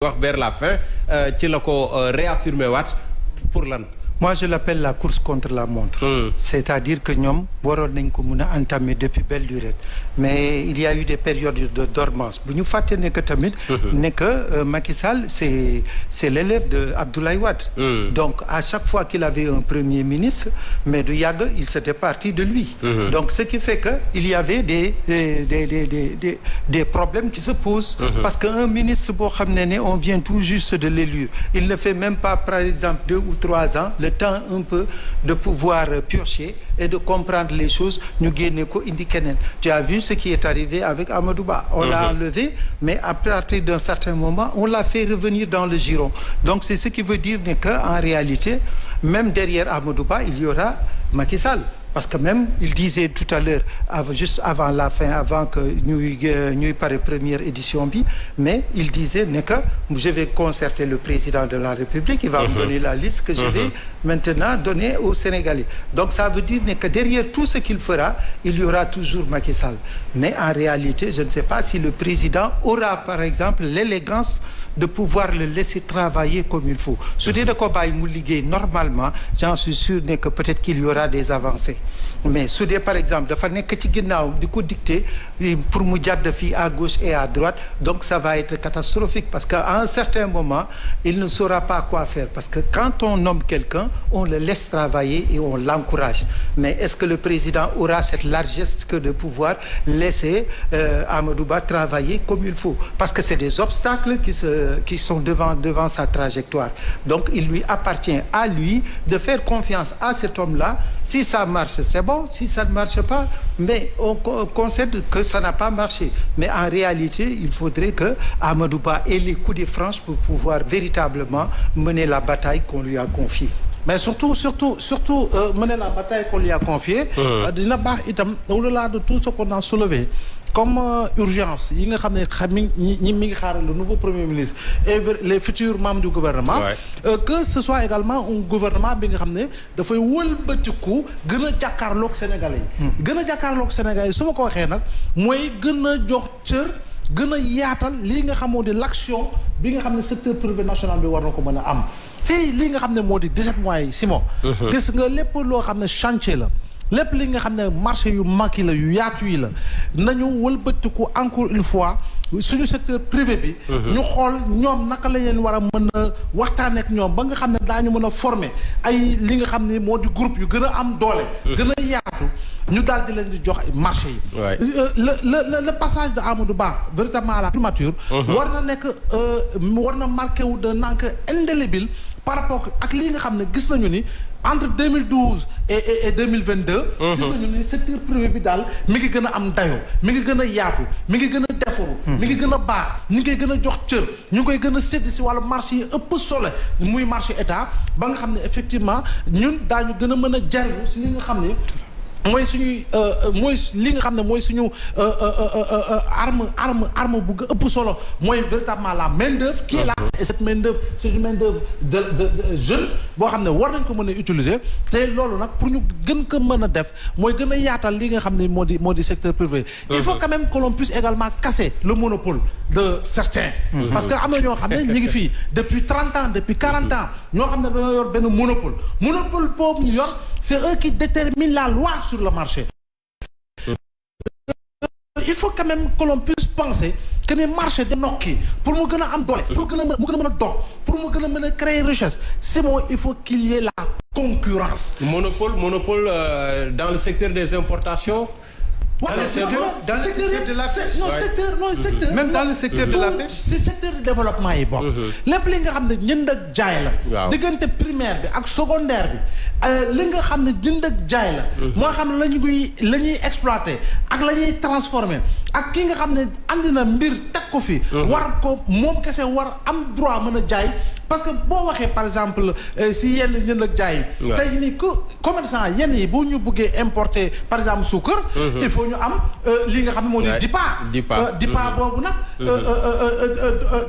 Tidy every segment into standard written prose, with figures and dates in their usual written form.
wax vers la fin ci la ko réaffirmé waat pour lan. Moi je l'appelle la course contre la montre. C'est-à-dire que ñoom waroon nañ ko mun a entamer depuis belle lurette mais il y a eu des périodes de dormance bu ñu fàtte ne que tamit ne que Macky Sall c'est l'élève de Abdoulaye Wade. Donc à chaque fois qu'il avait un premier ministre mais du yàgg il s'était parti de lui. Donc ce qui fait que il y avait des problèmes qui se posent. Parce que un ministre boo xam ne on vient tout juste de l'élire il ne fait même pas par exemple 2 ou 3 ans le temps un peu de pouvoir piocher et de comprendre les choses ñu génne ko indi keneen. Tu as vu ce qui est arrivé avec Amadou Ba. On l'a enlevé mais à partir d'un certain moment on l'a fait revenir dans le giron. Donc c'est ce qui veut dire que en réalité même derrière Amadou Ba il y aura Macky Sall. Parce que même il disait tout à l'heure juste avant la fin avant que ñuy pare première édition bi mais il disait ne que je vais concerter le président de la République il va me donner la liste que je vais maintenant donner aux Sénégalais. Donc ça veut dire ne que derrière tout ce qu'il fera il y aura toujours Macky Sall. Mais en réalité je ne sais pas si le président aura par exemple l'élégance de pouvoir le laisser travailler comme il faut. Su dee da ko bàyyi mu liggéey normalement j'en suis sûr ne que peut-être qu'il y aura des avancées. Mais su dee par exemple dafa nekk ci ginnaaw di ko dicter pour mu jàdd fii à gauche et à droite donc ça va être catastrophique parce que à un certain moment il ne saura pas quoi faire parce que quand on nomme quelqu'un on le laisse travailler et on l'encourage. Mais est-ce que le président aura cette largesse que de pouvoir laisser Amadou Ba travailler comme il faut? Parce que c'est des obstacles qui sont devant sa trajectoire. Donc il lui appartient à lui de faire confiance à cet homme-là. Si ça marche c'est bon, si ça ne marche pas mais on concède que ça n'a pas marché. Mais en réalité il faudrait que Amadou Ba ait les coups de franche pour pouvoir véritablement mener la bataille qu'on lui a confiée. Mais surtout mener la bataille qu'on lui a confiée. Dina baax itam au-delà de tout ce qu'on a soulevé comme urgence yi nga xam ne mi ngi xaaral le nouveau premier ministre et les futurs membres du gouvernement. Que ce soit également un gouvernement bi nga xam ne dafay wëlbatiku gën a jàkkaarloog Sénégalais yi. gën a jàkkaarloog Sénégalais yi su ma ko waxee nag mooy gën a jox cër gën a yaatal lii nga xamoo di l'action bi nga xam ne secteur privé national bi war na ko mën a am. si li nga xam ne moo di 17 mois yi Simon. gis nga lépp loo xam ne chantier la lépp li nga xam ne marché yu mag yi la yu yaatu yi la nañu wëlbatiku encore une fois suñu secteur privé bi. ñu xool ñoom naka la leen war a mën a waxtaan ak ñoom ba nga xam ne daañu mën a former ay li nga xam ne moo di groupe yu gën a am doole. gën a yaatu ñu daal di leen di jox marché yi. le passage de Amadou Ba véritablement à la primature. war na nekk war na marqué wu de encre indélébile par rapport ak li nga xam ne gis nañu ni entre 2012 et 2022. gis nañu ni secteur privé bi daal mi ngi gën a am dayoo mi ngi gën a yaatu mi ngi gën a defaru mi ngi gën a baax ñu ngi koy gën a jox cër ñu ngi koy gën a sédd si wàllu marché yi ëpp solo muy marché état ba nga xam ne effectivement ñun daañu gën a mën a jariñu si li nga xam ne mooy suñuy mooy li nga xam ne mooy suñu arme bu ëpp solo mooy véritablement la main d'œuvre qui est là et cette main d'œuvre c'est une main d'œuvre de jeune boo xam ne war nañ ko mën a utiliser te loolu nag pour ñu gën ko mën a def mooy gën a yaatal li nga xam ne moo di secteur privé. Il faut quand même que l'on puisse également casser le monopole de certains. Parce que am na ñoo xam ne ñu ngi fii depuis 30 ans depuis 40 ans ñoo xam ne dañoo yor benn monopole boobu ñu yor c'est eux qui déterminent la loi sur le marché. Il faut quand même que l'on puisse penser que les marchés de nokki pour mu gën a am doole pour mu gën a dox pour mu gën a mën a créer richesse c'est bon il faut qu'il y ait la concurrence. Monopole dans le secteur des importations. Dans le secteur de la pêche. Même dans le secteur de la pêche. C'est secteur de développement yi bokk. lépp li nga xam ne jënd ak jaay la. diggante primaire bi ak secondaire bi li nga xam ne jënd ak jaay la. moo xam ne la ñuy exploiter ak la ñuy transformer ak ki nga xam ne andi na mbir teg ko fi. war ko moom kese war am droit mën a jaay parce que boo waxee par exemple si yenn ñun ak jaay tey nii commerçant yenn yi boo ñu bëggee importer par exemple suukar il faut ñu am li nga xam ne moo di DIPA boobu nag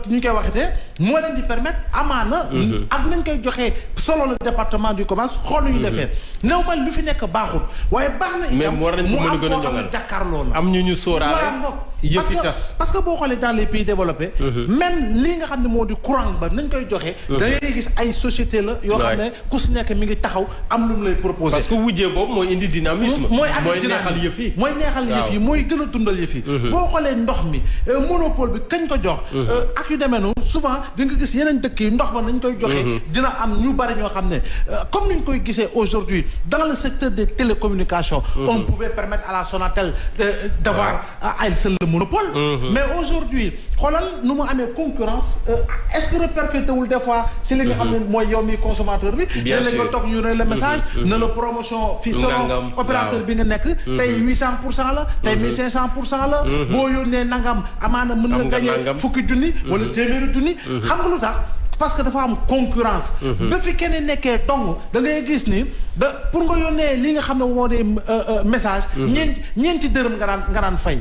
ñu koy waxetee moo leen di permettre amaana ak nañ koy joxee selon le département du commerce xool ñu defee néew man lu fi nekk baaxul waaye baax na itam mu am koo xam ne jàkkaarloo la am ñu sóoraale yëfi tas parce que boo xoolee dans les pays développés même lii nga xam ne moo di courant ba nañ koy joxe da ngay gis ay société la yoo xam ne ku si nekk mi ngi taxaw am lu mu lay proposé parce que wujjee boobu mooy indi dynamisme mooy neexal yëf yi mooy gën a dundal yëf yi boo xoolee ndox mi monopole bi kañ ko jox ak yu demee noonu souvent di nga gis yeneen dëkk yi ndox ba nañ koy joxee dina am ñu bari ñoo xam ne comme niñ koy gisee aujourd'hui dans le secteur des télécommunications on pouvait permettre à la Sonatel d'avoir à elle seule le monopole mais aujourd'hui xoolal nu mu amee concurrence est-ce que répercuté wul des fois si li nga xam ne mooy yow mi consommateur bi léeg-léeg nga toog ñu ne le message ne la promotion fii selon opérateur bi nga nekk tey 800% la tey 1500% la boo yónnee nangam amaana mën nga gagné fukki junni wala téeméeri junni xam nga lu tax parce que dafa am concurrence ba fi kenn nekkee dong da ngay gis ni pour nga yónnee li nga xam ne moo di message ñeenti dërëm nga daan fay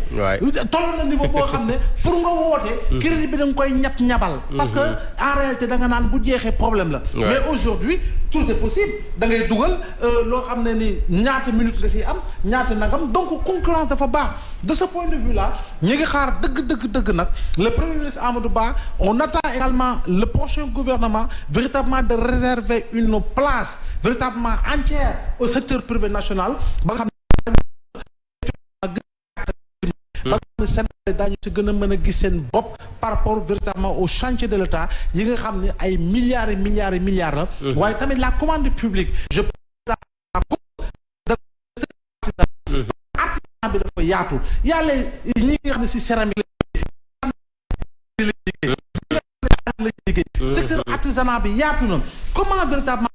toll na niveau boo xam ne pour nga woote crédit bi da nga koy ñabal parce que en réalité da nga naan bu jeexee problème la mais aujourd'hui tout est possible da ngay dugal loo xam ne ni ñaata minutes nga siy am ñaata nangam donc concurrence dafa baax de ce point de vue là ñi ngi xaar dëgg nag le premier ministre Amadou Ba on attend également le prochain gouvernement véritablement de réserver une place véritablement entière au secteur privé national ba nga xam ne Sénégal daañu si gën a mën a gis seen bopp par rapport véritablement au chantier de l'État yi nga xam ne ay milliards et milliards et milliards la waaye tamit la commande publique je artisanat bi dafa yaatu yàlla ñi nga xam ne si céramique la liggéey secteur artisanat bi yaatu na comment véritablement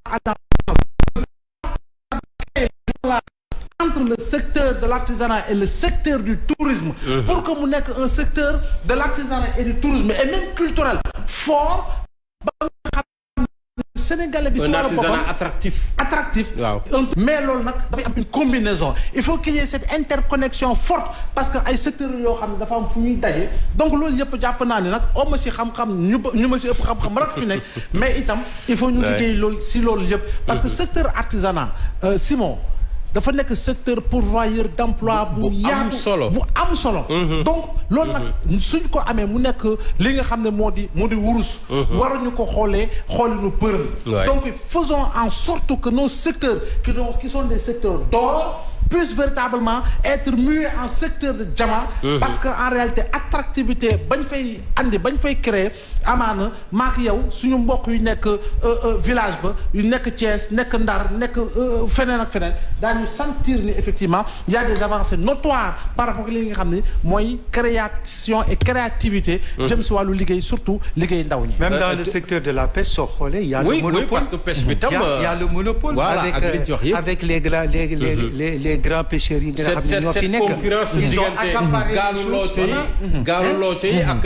entre le secteur de l'artisanat et le secteur du tourisme pour que mu nekk un secteur de l'artisanat et du tourisme et même culturel fort ba nga xam ne sénégalais bi un artisanat attractif mais loolu nag dafay am une combinaison il faut qu'il y ait cette interconnexion forte parce que ay secteurs yoo xam ne dafa am fu ñuy daje donc loolu yëpp jàpp naa ne nag oo ma si xam-xam ñu ma si ëpp xam-xam rek fi nekk mais itam il faut ñu liggéey loolu si loolu yëpp parce que secteur artisanat Simon dafa nekk secteur pourvoyeur d'emploi bu yaatu bu am solo donc loolu nag suñ ko amee mu nekk li nga xam ne moo di wurus waruñu ko xoolinu përëm donc faisons en sorte que nos secteurs qui sont des secteurs d'or puisse véritablement être mué en secteur de diamant parce que en réalité attractivité bañ fay créer amaana maak yow suñu mbokk yu nekk village ba yu nekk Thiès nekk Ndar nekk feneen ak feneen daañu sentir ni effectivement il y a des avancées notoires par rapport ak li nga xam ne mooy création et créativité jëm si wàllu liggéey surtout liggéey ndaw ñi même dans le secteur de la pêche soo xoolee il y a le monopole parce que pêche bi tam il y a le monopole avec les grands pêcheurs yi nga xam ne ñoo fi nekk ils ont accaparé gaalu looco yi ak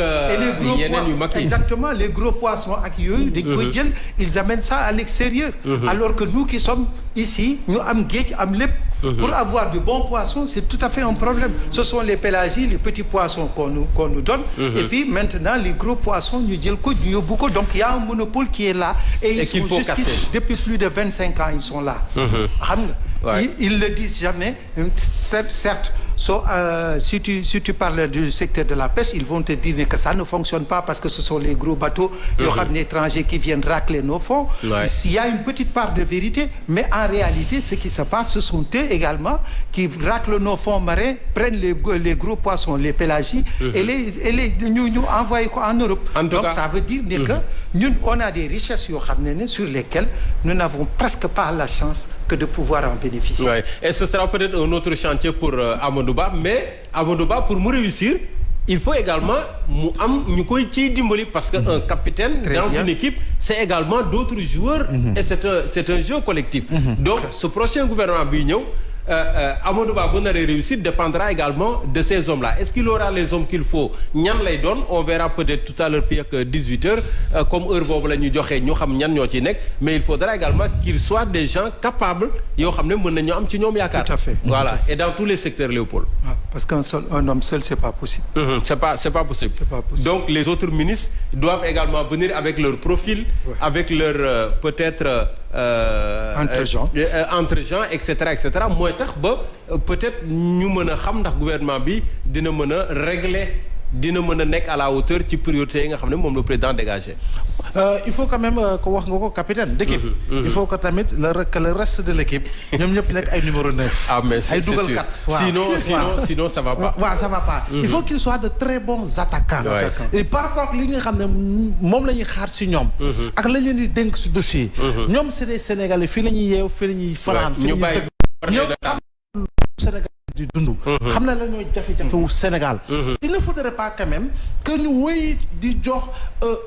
yeneen yu mag yi exactement les gros poissons ak yooyu dañ koy jël ils amènent ça à l'extérieur alors que nous qui sommes ici ñu am géej am lépp pour avoir du bon poisson c'est tout à fait un problème ce sont les pélagies les petits poissons qu'on nous donne et puis maintenant les gros poissons ñu jël ko ñu yóbbu ko donc il y a un monopole qui est là et ils sont jusqu'ici depuis plus de 25 ans ils sont là xam nga ils le disent jamais certes si tu parles du secteur de la pêche ils vont te dire que ça ne fonctionne pas parce que ce sont les gros bateaux yoo xam ne étrangers qui viennent racler nos fonds il y a une petite part de vérité mais en réalité ce qui se passe ce sont eux également qui raclent nos fonds marins prennent les gros poissons les pélagies et les ñu envoyé ko en Europe donc ça veut dire que ñun on a des richesses yoo xam ne sur lesquelles nous n'avons presque pas la chance que de pouvoir en bénéficier. Ouais. Et ce sera peut-être un autre chantier pour Amadou Ba mais Amadou Ba pour mu réussir il faut également mu am ñu koy ciy dimbali parce que un capitaine dans une équipe c'est également d'autres joueurs et c'est un jeu collectif donc ce prochain gouvernement bi ñëw Amadou Ba bu naree réussir dépendra également de ces hommes-là est-ce qu'il aura les hommes qu'il faut ñan lay doon on verra peut-être tout à l'heure fii ak 18h comme heure boobu la ñu joxe ñu xam ñan ñoo ci nekk mais il faudra également qu'ils soient des gens capables yoo xam ne mën nañu am ci ñoom yaakaar. Tout à fait. Voilà et dans tous les secteurs Léopold. Parce qu'un homme seul c'est pas possible. C'est pas possible. Donc les autres ministres doivent également venir avec leur profil. Ouais. Avec leur peut-être. Entre-gens et cetera mooy tax ba peut-être ñu mën a xam ndax gouvernement bi dina mën a régler dina mën a nekk à la hauteur ci priorité yi nga xam ne moom le président dégagé. Il faut quand même que wax nga ko capitaine d'équipe. Il faut que tamit le reste de l'équipe ñoom ñëpp nekk ay numéro 9. Ah mais c'est sûr sinon ça va pas. waaw ça va pas. Il faut qu'ils soient de très bons attaquants. Et par rapport li nga xam ne moom la ñuy xaar ci ñoom. ak la ñu leen di dénk ci dossier. ñoom c'est des Sénégalais fii la ñuy yeew fii la ñuy fanaan. fii la ñuy dëgg ñoom xam Sénégal di dund. xam na la ñooy jafe-jafe wu Sénégal. Il ne faudrait pas quand même que ñu wéy di jox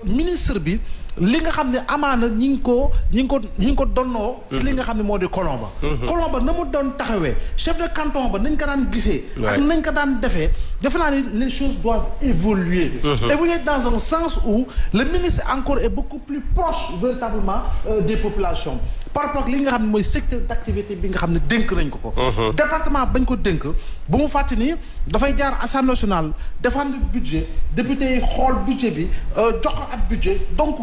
ministre bi. li nga xam ne amaana ñi ngi ko donnoo si li nga xam ne moo di Colomba Colomba na mu doon taxawee chef de canton ba nañ ko daan gisee ak nañ ko daan defee defe naa ni les choses doivent évoluer évoluer dans un sens où le ministre encore est beaucoup plus proche véritablement des populations par rapport ak li nga xam ne mooy secteur d'activité bi nga xam ne dénk nañ ko département bañ ko dénk bu mu fàtte ni dafay jaar Assemblée nationale défendre budget député yi xool budget bi jox ko ab budget donc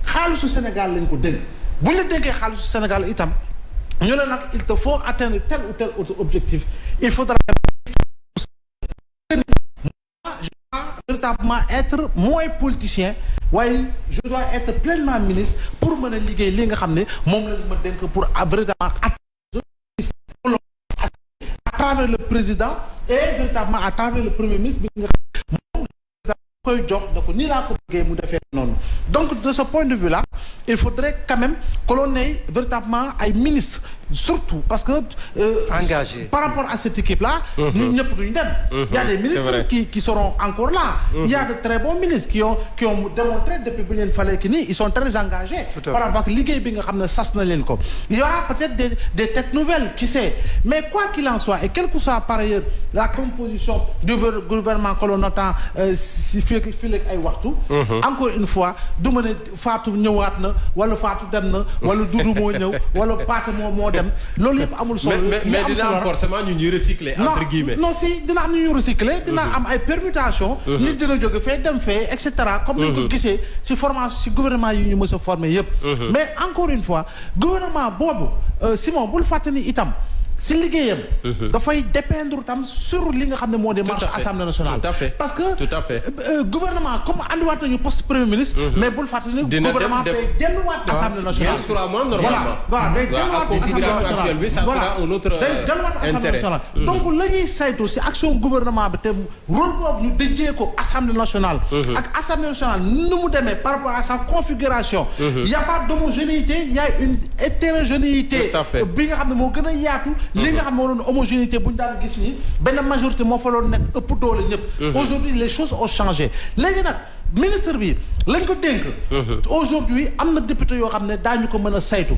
xaalisu Sénégal lañ ko dénk bu ñu la dénkee xaalisu Sénégal itam ñu ne nag il te faut atteindre tel ou tel autre objectif il faudra véritablement être moins politicien waaye je dois être pleinement ministre pour mën a liggéey li nga xam ne moom lañ ma dénk pour véritablement à travers le président et véritablement à travers le premier ministre bi nga xam moom koy jox da ko nii laa ko bëggee mu defee noonu donc de ce point de vue là il faudrait quand même que l'on ait véritablement ay ministres surtout parce que engagé par rapport à cette équipe là ñun ñëpp duñu dem il y a des ministres qui seront encore là il y a de très bons ministres qui ont démontré depuis bu leen falee que ni ils sont très engagés par rapport ak liggéey bi nga xam ne sas na leen ko il y aura peut-être des têtes nouvelles qui sait mais quoi qu'il en soit et quelle que soit par ailleurs la composition du gouvernement que l'on attend si fii léegi ay waxtu encore une fois du ma ne Fatou ñëwaat na wala Fatou dem na wala Doudou moo ñëw wala Pathé moo dem loolu yëpp amul solo mais dina am forcément ñu ñuy recycler entre guillemets non si dina am ñu ñuy recycler dina am ay permutations nit dina jóge fee dem fee et cetera comme ni ko gisee si formation si gouvernement yi ñu mës a former yëpp mais encore une fois gouvernement boobu Simon bul fàtte ni itam si liggéeyam dafay dépendre tam sur li nga xam ne moo di marche Assemblée nationale parce que gouvernement comme andiwaat nañu poste premier ministre mais bul fàttali ne gouvernement day delluwaat Assemblée nationale 3 mois normalement voilà day delluwaat Assemblée nationale voilà day delluwaat Assemblée nationale donc la ñuy saytu si action gouvernement bi te rôle boobu ñu déjee ko Assemblée nationale ak Assemblée nationale nu mu demee par rapport à sa configuration il y a pas d'homogénéité il y a une hétérogénéité bi nga xam ne moo gën a yaatu li nga xam moo doon homogénéité bu ñu daan gis ni benn majorité moo fa doon nekk ëpp doole ñëpp aujourd'hui les choses ont changé léegi nag ministre bi lañ ko dénk aujourd'hui am na député yoo xam ne daañu ko mën a saytu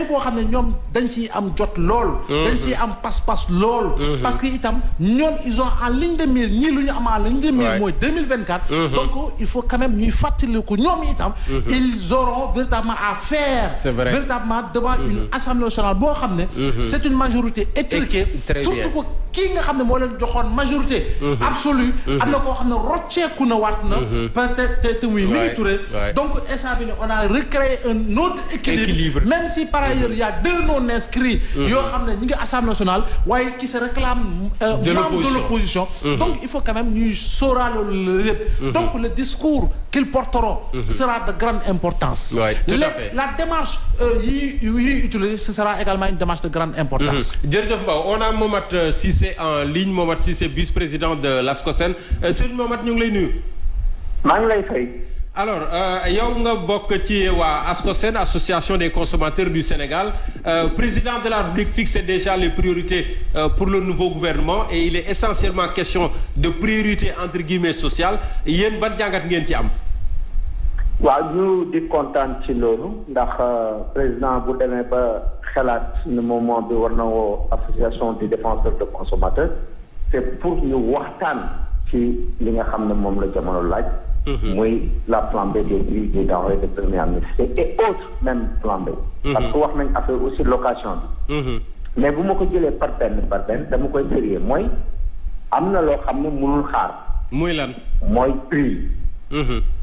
boo xam ne ñoom dañ ciy am jot lool dañ ciy am pas-pas lool parce que itam ñoom ils ont en ligne de mire ñii lu ñu am en ligne de mire mooy 2024 donc il faut quand même ñuy fàttaliku ñoom itam ils auront véritablement à faire véritablement devant une assemblée nationale boo xam ne c'est une majorité étriquée surtout que kii nga xam ne moo leen joxoon majorité absolue am na koo xam ne rocceeku na waat na te muy Mimi Touré donc instant bi ne on a recréé un autre équilibre même si par ailleurs il y a 2 non inscrits yoo xam ne ñi ngi Assemblée nationale waaye qui se réclament de l'opposition donc il faut quand même ñuy sóoraale lépp donc le discours qu'ils porteront sera de grande importance la démarche yi utilisée ce sera également une démarche de grande importance jërëjëf Mbaw on a Momath Cissé en ligne Momath Cissé vice-président de l'ASCOSEN Serigne Momath ñu ngi lay nuyu maa ngi lay fay. alors yow nga bokk ci waa ASCOSEN association des consommateurs du Sénégal président de la République fixe déjà les priorités pour le nouveau gouvernement et il est essentiellement question de priorité entre guillemets sociale yéen ban jàngat ngeen ci am. waaw ñu di kontaan ci loolu ndax président bu demee ba xalaat ne moment bi war na woo association des défenseurs de consommateurs c'est pour ñu waxtaan ci li nga xam ne moom la jamono laaj. muy la flambée des prix des denrées de première nécessité et autres même flambée. parce que wax nañ affaire aussi location bi. mais bu ma ko jëlee par benn dama koy sérieux mooy am na loo xam ne mënul xaar. muy lan. mooy prix.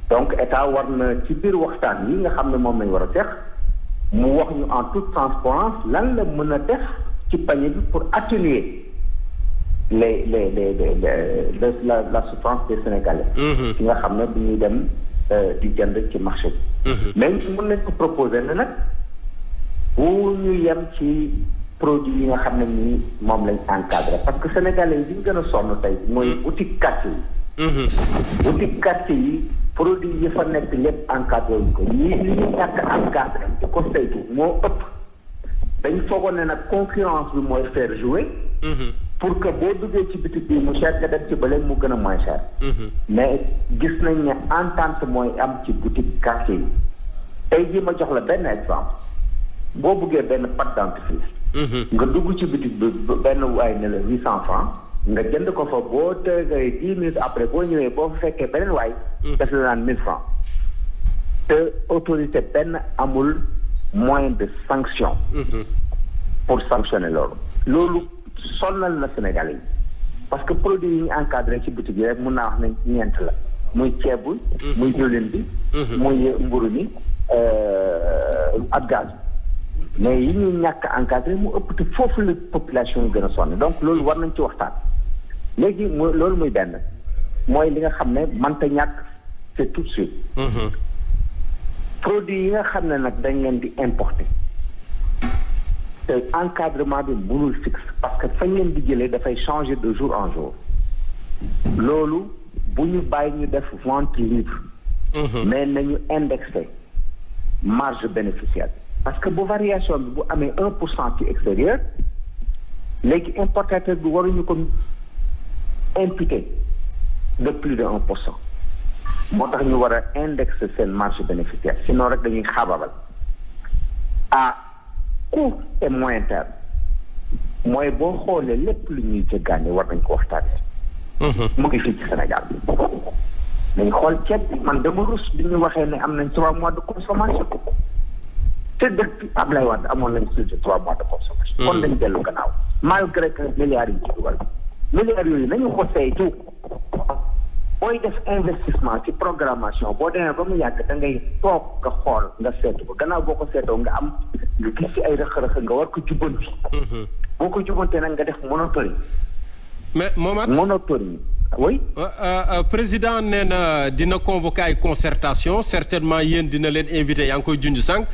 donc état war na ci biir waxtaan yi nga xam ne moom lañ war a def mu wax ñu en toute transparence lan la mën a def ci panier bi pour atténuer la souffrance des Sénégalais. ki nga xam ne bu ñuy dem di jënd ci marché bi. mais mën nañ ko proposer ne nag bu ñu yem ci produit yi nga xam ne nii moom lañ encadré parce que Sénégalais yi li ñu gën a sonn tey mooy boutique quartier yi. boutique quartier yi produit yi fa nekk lépp encadré wuñ ko ñii li ñu ñàkk encadré di ko saytu moo ëpp dañ foogoon ne nag concurrence bi mooy faire jouer. pour que boo duggee ci boutique bi mu cher nga dem ci bële mu gën a moins cher. mais gis nañ ne entente mooy am ci boutique quartier yi tey jii ma jox la benn exemple boo buggee benn pâte dentifrice. nga dugg ci boutique bi benn waay ne la 800 francs nga jënd ko fa boo tegee 10 minutes après boo ñëwee boo fa fekkee beneen waay. def la naan 1000 francs te autorité benn amul moyen de sanction. pour sanctionner loolu sonnal na Sénégal yi parce que produit yi ñu encadré ci boutique yi rek mun naa wax ne ñeent la muy ceeb bi. muy diwlin bi. muy mburu mi ak gaz mais yi ñuy ñàkk encadré mu ëpp te foofu la population yi gën a sonn donc loolu war nañ ci waxtaan léegi loolu muy benn mooy li nga xam ne mënta ñàkk c'est tout de suite. produit yi nga xam ne nag dañ leen di importer te encadrement bi mënul fixe parce que fañ leen di jëlee dafay changer de jour en jour loolu bu ñu bàyyi ñu def vente libre. mais nañu indexé marge bénéficiaire parce que bu variation bi bu amee 1% ci extérieur léegi importateur bi waruñu ko imputer de plus de 1%. moo tax ñu war a indexer seen marge bénéficiaire sinon rek dañuy xaababal à court et moyen terme mooy boo xoolee lépp lu ñuy jéggaane war nañ ko waxtaanee. mu ngi fii ci Sénégal nañ xool ceeb bi man dama rus bi ñu waxee ne am nañ 3 mois de consommation te depuis Ablaye Wade amoon nañ plus de 3 mois de consommation. kon dañ dellu gannaaw malgré que milliards yi ci dugal milliards yooyu nañu ko saytu. booy def investissement ci programmation boo demee ba mu yàgg da ngay toog nga xool nga seetu ko gannaaw boo ko seetoo nga am nga gis ci ay rëq-rëq nga war ko jubbanti. boo ko jubbantee nag nga def monitoring. mais Momath monitoring oui. président nee na dina convoquer ay concertation certainement yéen dina leen invité yaa ngi koy junj sànq.